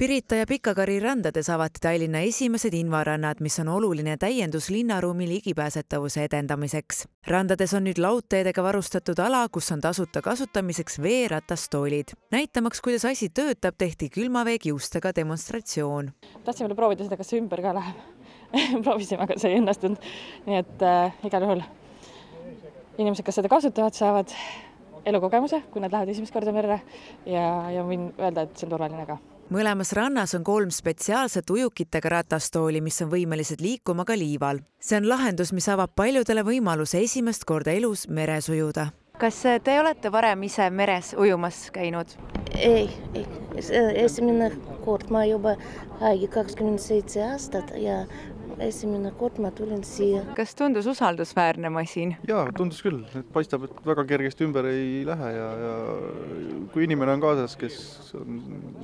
Pirita ja Pikakari randades avati Tallinna esimesed invarannad, mis on oluline täiendus linnaruumi ligipääsetavuse edendamiseks. Randades on nüüd laudteedega varustatud ala, kus on tasuta kasutamiseks veeratastoolid. Näitamaks, kuidas asi töötab, tehti külmaveekiustega demonstratsioon. Tahtsime proovida seda, kas see ümber ka läheb. Proovisime, aga see ei õnnestunud. Nii et igal juhul inimesed, kes seda kasutavad, saavad elukogemuse, kui nad lähevad esimest korda merre ja võin öelda, et see on turvaline ka. Mõlemas rannas on 3 spetsiaalset ujukitega ratastooli, mis on võimelised liikuma ka liival. See on lahendus, mis avab paljudele võimaluse esimest korda elus meres ujuda. Kas te olete varem ise meres ujumas käinud? Ei. Esimene kord ma juba haigi 27 aastat ja esimene kord ma tulin siia. Kas tundus usaldusväärne masin? Jaa, tundus küll. Paistab, et väga kergesti ümber ei lähe ja kui inimene on kaasas, kes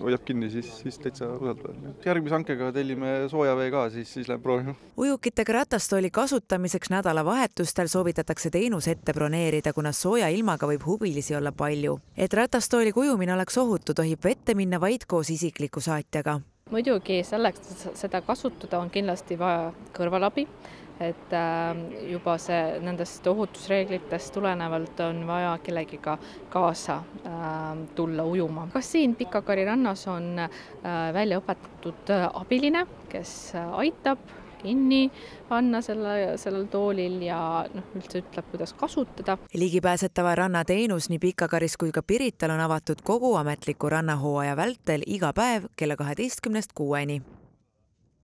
hoiab kinni, siis täitsa usaldusväärne. Järgmise hankega tellime soojavee ka, siis läheb proovima. Ujukitega ratastooli kasutamiseks nädalavahetustel soovitatakse teenus ette broneerida, kuna sooja ilmaga võib huvilisi olla palju. Et ratastooli ujumine oleks ohutu, tohib vette minna vaid koos isikliku saatjaga. Muidugi selleks seda kasutada on kindlasti vaja kõrvalabi, et juba nendest ohutusreeglitest tulenevalt on vaja kellegiga kaasa tulla ujuma. Kas siin Pikakari rannas on välja õpetatud abiline, kes aitab kinni panna sellel toolil ja üldse ütleb, kuidas kasutada. Ligipääsetava ranna teenus nii Pikakaris kui ka Pirital on avatud kogu ametliku rannahooaja vältel iga päev kella 12-st 6-ni.